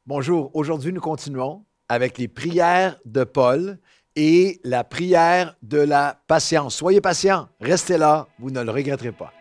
Bonjour, aujourd'hui nous continuons avec les prières de Paul et la prière de la patience. Soyez patients, restez là, vous ne le regretterez pas.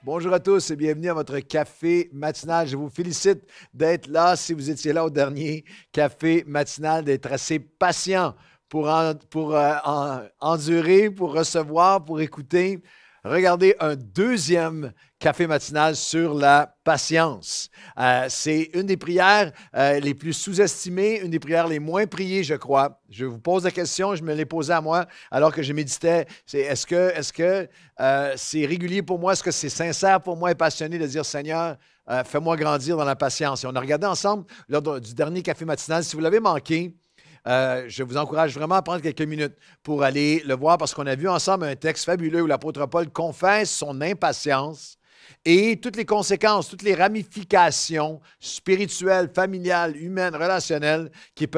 Bonjour à tous et bienvenue à votre café matinal. Je vous félicite d'être là. Si vous étiez là au dernier café matinal, d'être assez patient pour endurer, pour recevoir, pour écouter. Regardez un deuxième café matinal sur la patience. C'est une des prières les plus sous-estimées, une des prières les moins priées, je crois. Je vous pose la question, je me l'ai posée à moi alors que je méditais. Est-ce que c'est régulier pour moi? Est-ce que c'est sincère pour moi et passionné de dire, Seigneur, fais-moi grandir dans la patience? Et on a regardé ensemble lors du dernier café matinal. Si vous l'avez manqué, je vous encourage vraiment à prendre quelques minutes pour aller le voir parce qu'on a vu ensemble un texte fabuleux où l'apôtre Paul confesse son impatience et toutes les conséquences, toutes les ramifications spirituelles, familiales, humaines, relationnelles qui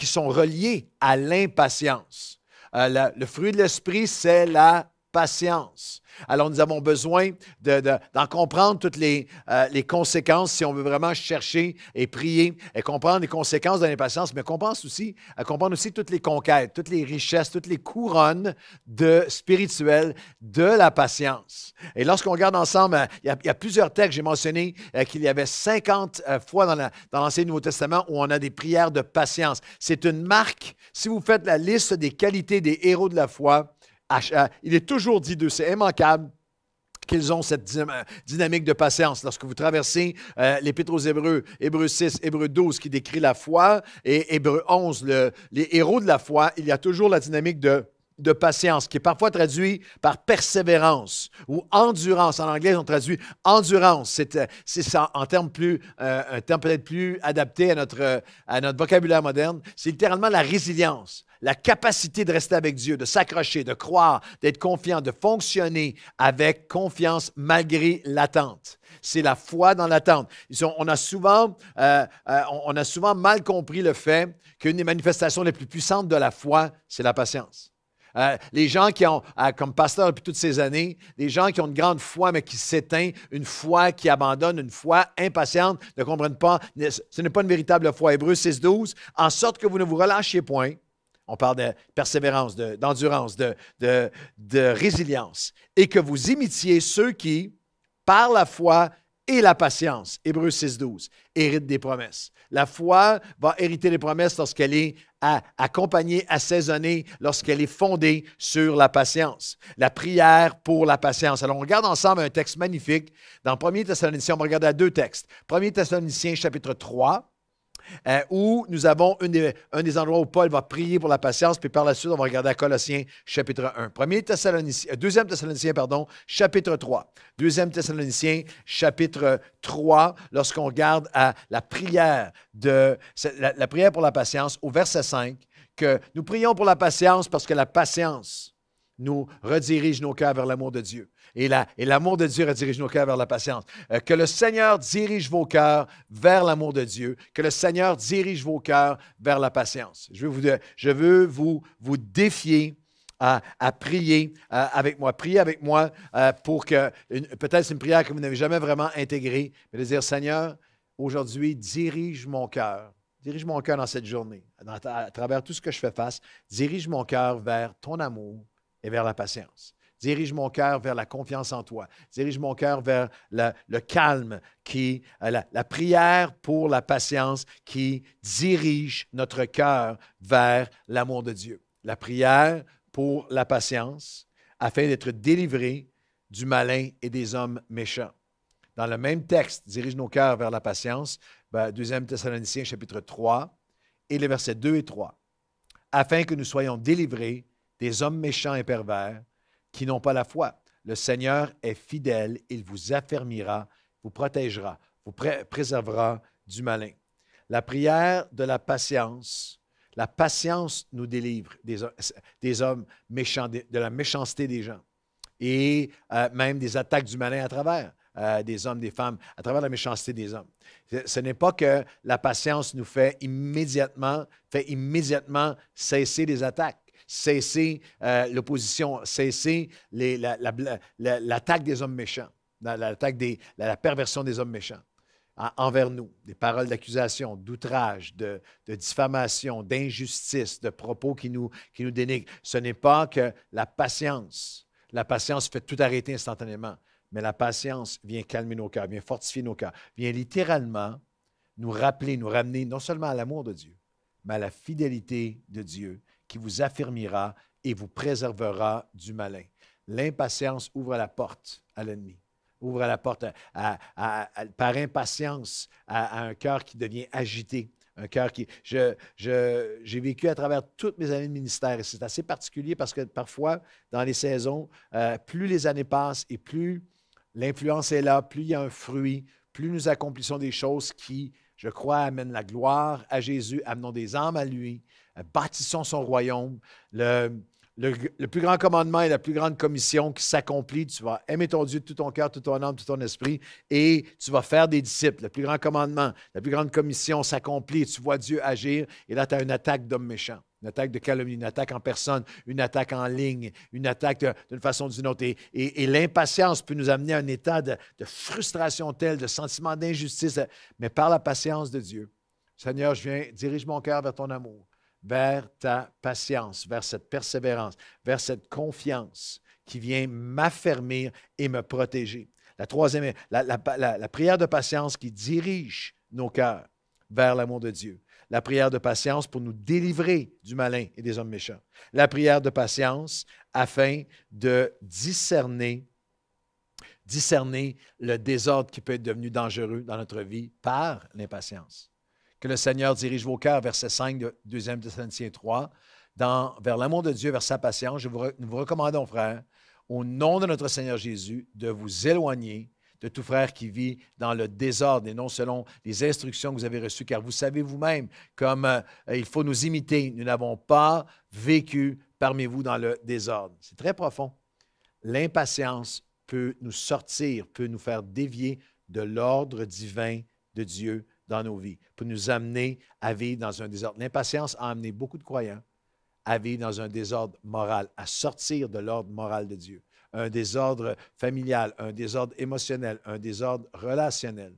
sont reliées à l'impatience. Le fruit de l'esprit, c'est la patience. Alors, nous avons besoin d'en comprendre toutes les conséquences si on veut vraiment chercher et prier et comprendre les conséquences de l'impatience, mais comprendre aussi toutes les conquêtes, toutes les richesses, toutes les couronnes spirituelles de la patience. Et lorsqu'on regarde ensemble, il y a plusieurs textes, j'ai mentionné qu'il y avait 50 fois dans l'Ancien et Nouveau Testament où on a des prières de patience. C'est une marque, si vous faites la liste des qualités des héros de la foi, il est toujours dit d'eux, c'est immanquable qu'ils ont cette dynamique de patience. Lorsque vous traversez l'Épître aux Hébreux, Hébreux 6, Hébreux 12 qui décrit la foi, et Hébreux 11, les héros de la foi, il y a toujours la dynamique de patience, qui est parfois traduit par persévérance ou endurance. En anglais, on traduit endurance. C'est ça, un terme peut-être plus adapté à notre vocabulaire moderne. C'est littéralement la résilience, la capacité de rester avec Dieu, de s'accrocher, de croire, d'être confiant, de fonctionner avec confiance malgré l'attente. C'est la foi dans l'attente. On a souvent mal compris le fait qu'une des manifestations les plus puissantes de la foi, c'est la patience. Les gens qui ont, comme pasteur depuis toutes ces années, des gens qui ont une grande foi, mais qui s'éteint, une foi qui abandonne, une foi impatiente, ne comprennent pas, ce n'est pas une véritable foi. Hébreux 6.12, en sorte que vous ne vous relâchiez point. On parle de persévérance, d'endurance, de résilience, et que vous imitiez ceux qui, par la foi et la patience, Hébreux 6.12, héritent des promesses. La foi va hériter des promesses lorsqu'elle est accompagnée, assaisonnée, lorsqu'elle est fondée sur la patience. La prière pour la patience. Alors, on regarde ensemble un texte magnifique dans 1 Thessaloniciens. On va regarder à deux textes. 1 Thessaloniciens, chapitre 3, où nous avons un des endroits où Paul va prier pour la patience, puis par la suite, on va regarder à Colossiens, chapitre 1. 2 Thessaloniciens, chapitre 3. 2 Thessaloniciens, chapitre 3, lorsqu'on regarde à la prière pour la patience, au verset 5, que nous prions pour la patience parce que la patience nous redirige nos cœurs vers l'amour de Dieu. Et l'amour de Dieu redirige nos cœurs vers la patience. Que le Seigneur dirige vos cœurs vers l'amour de Dieu. Que le Seigneur dirige vos cœurs vers la patience. Je veux vous défier à prier avec moi. Priez avec moi pour que, peut-être c'est une prière que vous n'avez jamais vraiment intégrée, mais de dire, Seigneur, aujourd'hui, dirige mon cœur. Dirige mon cœur dans cette journée, à travers tout ce que je fais face. Dirige mon cœur vers ton amour et vers la patience. Dirige mon cœur vers la confiance en toi. Dirige mon cœur vers le calme, la prière pour la patience qui dirige notre cœur vers l'amour de Dieu. La prière pour la patience afin d'être délivré du malin et des hommes méchants. Dans le même texte, dirige nos cœurs vers la patience, 2 Thessaloniciens chapitre 3 et les versets 2 et 3. Afin que nous soyons délivrés des hommes méchants et pervers qui n'ont pas la foi. Le Seigneur est fidèle, il vous affermira, vous protégera, vous préservera du malin. La prière de la patience nous délivre des hommes méchants, de la méchanceté des gens et même des attaques du malin à travers des hommes, des femmes, à travers la méchanceté des hommes. Ce n'est pas que la patience nous fait immédiatement cesser les attaques. cesser l'opposition, cesser l'attaque des hommes méchants, la perversion des hommes méchants envers nous, des paroles d'accusation, d'outrage, de diffamation, d'injustice, de propos qui nous dénigrent. Ce n'est pas que la patience fait tout arrêter instantanément, mais la patience vient calmer nos cœurs, vient fortifier nos cœurs, vient littéralement nous rappeler, nous ramener non seulement à l'amour de Dieu, mais à la fidélité de Dieu qui vous affirmera et vous préservera du malin. L'impatience ouvre la porte à l'ennemi. Ouvre la porte par impatience à un cœur qui devient agité, un cœur qui... J'ai vécu à travers toutes mes années de ministère et c'est assez particulier parce que parfois, dans les saisons, plus les années passent et plus l'influence est là, plus il y a un fruit, plus nous accomplissons des choses qui, je crois, amènent la gloire à Jésus, amenons des âmes à lui, bâtissons son royaume. Le plus grand commandement et la plus grande commission qui s'accomplit, tu vas aimer ton Dieu de tout ton cœur, toute ton âme, tout ton esprit, et tu vas faire des disciples. Le plus grand commandement, la plus grande commission s'accomplit, tu vois Dieu agir, et là, tu as une attaque d'hommes méchants, une attaque de calomnie, une attaque en personne, une attaque en ligne, une attaque d'une façon ou d'une autre. Et l'impatience peut nous amener à un état de frustration tel, de sentiment d'injustice, mais par la patience de Dieu, Seigneur, dirige mon cœur vers ton amour, vers ta patience, vers cette persévérance, vers cette confiance qui vient m'affermir et me protéger. La troisième, la prière de patience qui dirige nos cœurs vers l'amour de Dieu. La prière de patience pour nous délivrer du malin et des hommes méchants. La prière de patience afin de discerner le désordre qui peut être devenu dangereux dans notre vie par l'impatience. Que le Seigneur dirige vos cœurs, verset 5 de 2 Thessaloniciens 3, vers l'amour de Dieu, vers sa patience. Nous vous recommandons, frères, au nom de notre Seigneur Jésus, de vous éloigner de tout frère qui vit dans le désordre et non selon les instructions que vous avez reçues, car vous savez vous-même, comme il faut nous imiter, nous n'avons pas vécu parmi vous dans le désordre. C'est très profond. L'impatience peut nous sortir, peut nous faire dévier de l'ordre divin de Dieu dans nos vies, pour nous amener à vivre dans un désordre. L'impatience a amené beaucoup de croyants à vivre dans un désordre moral, à sortir de l'ordre moral de Dieu. Un désordre familial, un désordre émotionnel, un désordre relationnel.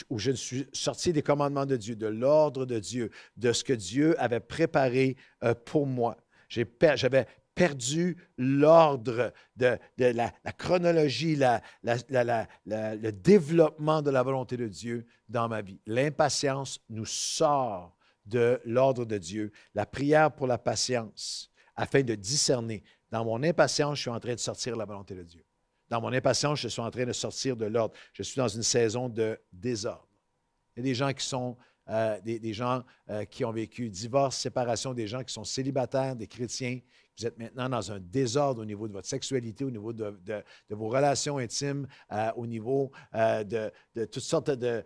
Où je suis sorti des commandements de Dieu, de l'ordre de Dieu, de ce que Dieu avait préparé pour moi. J'avais perdu l'ordre de la chronologie, le développement de la volonté de Dieu dans ma vie. L'impatience nous sort de l'ordre de Dieu. La prière pour la patience, afin de discerner. Dans mon impatience, je suis en train de sortir de la volonté de Dieu. Dans mon impatience, je suis en train de sortir de l'ordre. Je suis dans une saison de désordre. Il y a des gens qui sont des gens qui ont vécu divorce, séparation, des gens qui sont célibataires, des chrétiens. Vous êtes maintenant dans un désordre au niveau de votre sexualité, au niveau de vos relations intimes, au niveau de toutes sortes de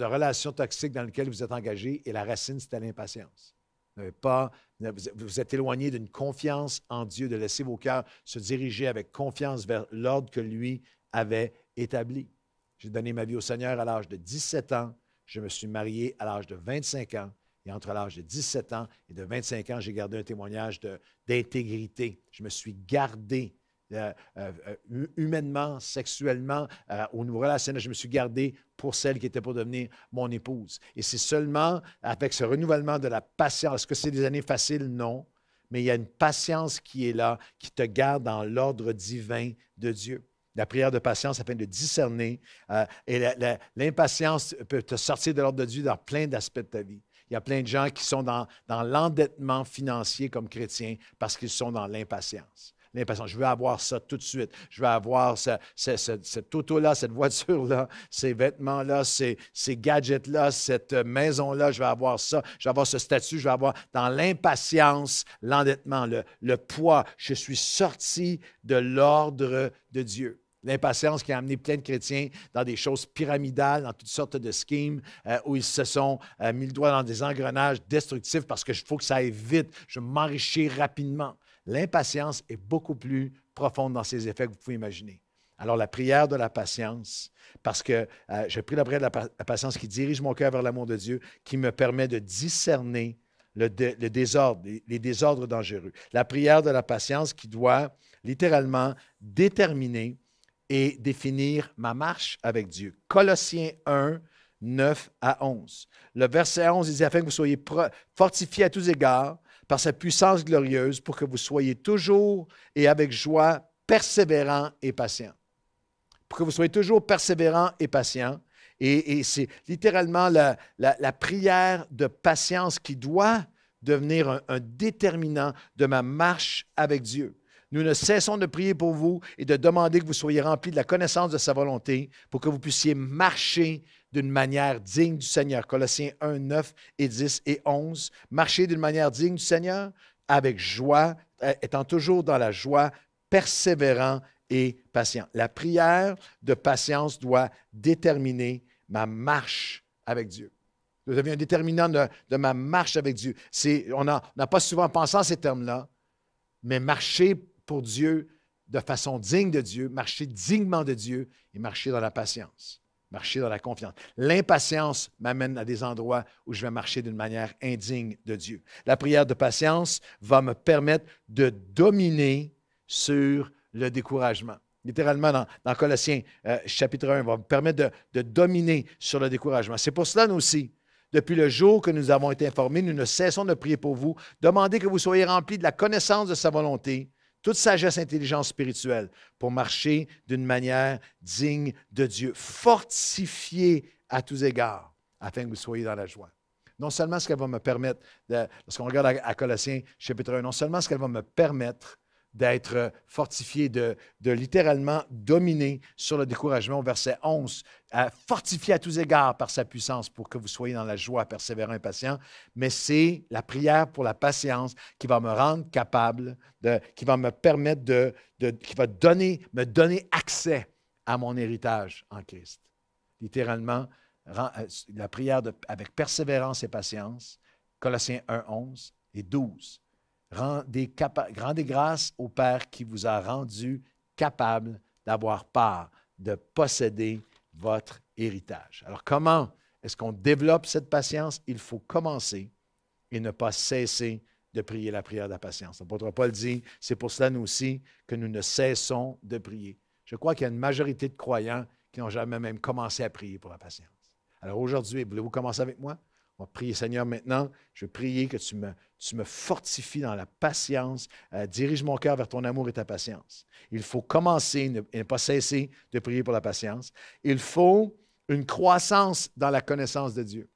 relations toxiques dans lesquelles vous êtes engagés. Et la racine, c'était l'impatience. Vous êtes éloigné d'une confiance en Dieu, de laisser vos cœurs se diriger avec confiance vers l'ordre que lui avait établi. J'ai donné ma vie au Seigneur à l'âge de 17 ans. Je me suis marié à l'âge de 25 ans. Et entre l'âge de 17 ans et de 25 ans, j'ai gardé un témoignage d'intégrité. Je me suis gardé humainement, sexuellement, au niveau relationnel, je me suis gardé pour celle qui était pour devenir mon épouse. Et c'est seulement avec ce renouvellement de la patience. Est-ce que c'est des années faciles? Non. Mais il y a une patience qui est là, qui te garde dans l'ordre divin de Dieu. La prière de patience afin de discerner. Et l'impatience peut te sortir de l'ordre de Dieu dans plein d'aspects de ta vie. Il y a plein de gens qui sont dans l'endettement financier comme chrétiens parce qu'ils sont dans l'impatience. L'impatience. Je veux avoir ça tout de suite. Je veux avoir cette auto-là, cette voiture-là, ces vêtements-là, ces gadgets-là, cette maison-là. Je veux avoir ça. Je veux avoir ce statut. Je veux avoir dans l'impatience, l'endettement, le poids. Je suis sorti de l'ordre de Dieu. L'impatience qui a amené plein de chrétiens dans des choses pyramidales, dans toutes sortes de schemes, où ils se sont mis le doigt dans des engrenages destructifs parce qu'il faut que ça aille vite, je veux m'enrichir rapidement. L'impatience est beaucoup plus profonde dans ses effets que vous pouvez imaginer. Alors, la prière de la patience, parce que j'ai pris la prière de la patience qui dirige mon cœur vers l'amour de Dieu, qui me permet de discerner le désordre, les désordres dangereux. La prière de la patience qui doit littéralement déterminer et définir ma marche avec Dieu. Colossiens 1, 9 à 11. Le verset 11, il dit, afin que vous soyez fortifiés à tous égards par sa puissance glorieuse, pour que vous soyez toujours et avec joie persévérants et patients. Pour que vous soyez toujours persévérants et patients. Et c'est littéralement la prière de patience qui doit devenir un déterminant de ma marche avec Dieu. Nous ne cessons de prier pour vous et de demander que vous soyez remplis de la connaissance de sa volonté pour que vous puissiez marcher d'une manière digne du Seigneur. Colossiens 1, 9 et 10 et 11. Marcher d'une manière digne du Seigneur, avec joie, étant toujours dans la joie, persévérant et patient. La prière de patience doit déterminer ma marche avec Dieu. Ça devient un déterminant de ma marche avec Dieu. On n'a pas souvent pensé à ces termes-là, mais marcher pour Dieu de façon digne de Dieu, marcher dignement de Dieu et marcher dans la patience, marcher dans la confiance. L'impatience m'amène à des endroits où je vais marcher d'une manière indigne de Dieu. La prière de patience va me permettre de dominer sur le découragement. Littéralement, dans Colossiens chapitre 1, va me permettre de dominer sur le découragement. C'est pour cela, nous aussi, depuis le jour que nous avons été informés, nous ne cessons de prier pour vous, demander que vous soyez remplis de la connaissance de sa volonté, toute sagesse, intelligence spirituelle, pour marcher d'une manière digne de Dieu, fortifiés à tous égards, afin que vous soyez dans la joie. Non seulement ce qu'elle va me permettre, lorsqu'on regarde à Colossiens chapitre 1, non seulement ce qu'elle va me permettre d'être fortifié, de littéralement dominer sur le découragement au verset 11, fortifié à tous égards par sa puissance pour que vous soyez dans la joie, persévérant et patient. Mais c'est la prière pour la patience qui va me rendre capable, qui va me permettre qui va me donner accès à mon héritage en Christ. Littéralement, la prière avec persévérance et patience, Colossiens 1, 11 et 12. Rendez grâce au Père qui vous a rendu capable d'avoir part, de posséder votre héritage. Alors, comment est-ce qu'on développe cette patience? Il faut commencer et ne pas cesser de prier la prière de la patience. L'apôtre Paul dit, c'est pour cela, nous aussi, que nous ne cessons de prier. Je crois qu'il y a une majorité de croyants qui n'ont jamais même commencé à prier pour la patience. Alors aujourd'hui, voulez-vous commencer avec moi? On va prier, Seigneur, maintenant. Je veux prier que tu me fortifies dans la patience. Dirige mon cœur vers ton amour et ta patience. Il faut commencer et ne pas cesser de prier pour la patience. Il faut une croissance dans la connaissance de Dieu.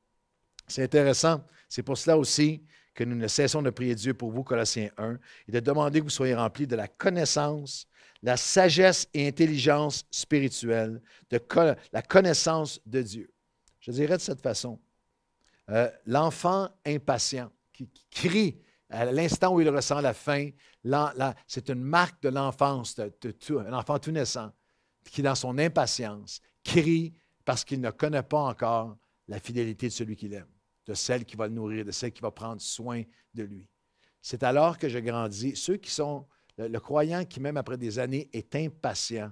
C'est intéressant. C'est pour cela aussi que nous ne cessons de prier Dieu pour vous, Colossiens 1, et de demander que vous soyez remplis de la connaissance, la sagesse et intelligence spirituelle, la connaissance de Dieu. Je dirais de cette façon. L'enfant impatient qui crie à l'instant où il ressent la faim, c'est une marque de l'enfance, un enfant tout naissant qui, dans son impatience, crie parce qu'il ne connaît pas encore la fidélité de celui qu'il aime, de celle qui va le nourrir, de celle qui va prendre soin de lui. C'est alors que je grandis. Ceux qui sont, le croyant qui, même après des années, est impatient,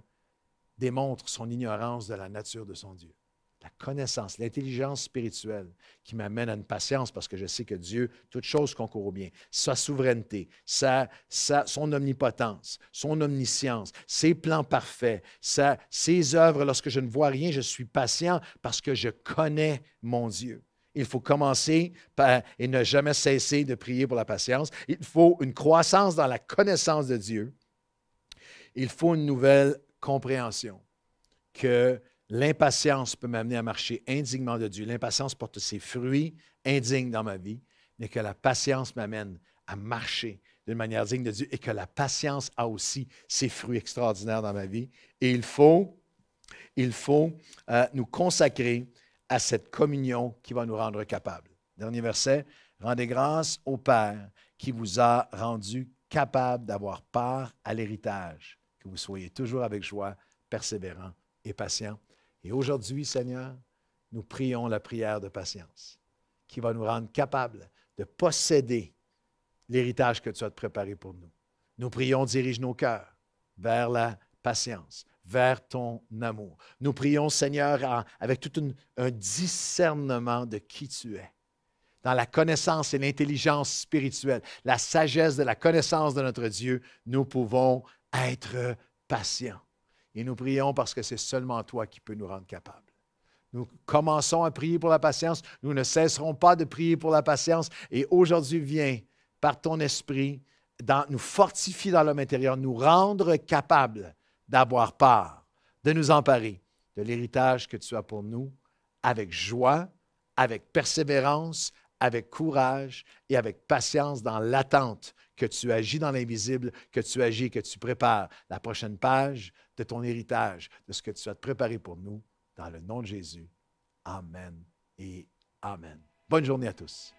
démontre son ignorance de la nature de son Dieu. La connaissance, l'intelligence spirituelle qui m'amène à une patience parce que je sais que Dieu, toute chose concourt au bien. Sa souveraineté, son omnipotence, son omniscience, ses plans parfaits, ses œuvres, lorsque je ne vois rien, je suis patient parce que je connais mon Dieu. Il faut commencer et ne jamais cesser de prier pour la patience. Il faut une croissance dans la connaissance de Dieu. Il faut une nouvelle compréhension que l'impatience peut m'amener à marcher indignement de Dieu. L'impatience porte ses fruits indignes dans ma vie, mais que la patience m'amène à marcher d'une manière digne de Dieu et que la patience a aussi ses fruits extraordinaires dans ma vie. Et il faut nous consacrer à cette communion qui va nous rendre capables. Dernier verset, « Rendez grâce au Père qui vous a rendu capable d'avoir part à l'héritage, que vous soyez toujours avec joie, persévérants et patients. » Et aujourd'hui, Seigneur, nous prions la prière de patience qui va nous rendre capables de posséder l'héritage que tu as préparé pour nous. Nous prions, dirige nos cœurs vers la patience, vers ton amour. Nous prions, Seigneur, avec tout un discernement de qui tu es. dans la connaissance et l'intelligence spirituelle, la sagesse de la connaissance de notre Dieu, nous pouvons être patients. Et nous prions parce que c'est seulement toi qui peux nous rendre capables. Nous commençons à prier pour la patience. Nous ne cesserons pas de prier pour la patience. Et aujourd'hui, viens, par ton esprit, nous fortifier dans l'homme intérieur, nous rendre capables d'avoir part, de nous emparer de l'héritage que tu as pour nous, avec joie, avec persévérance, avec courage et avec patience dans l'attente que tu agis dans l'invisible, que tu agis et que tu prépares la prochaine page de ton héritage, de ce que tu as préparé pour nous, dans le nom de Jésus. Amen et Amen. Bonne journée à tous.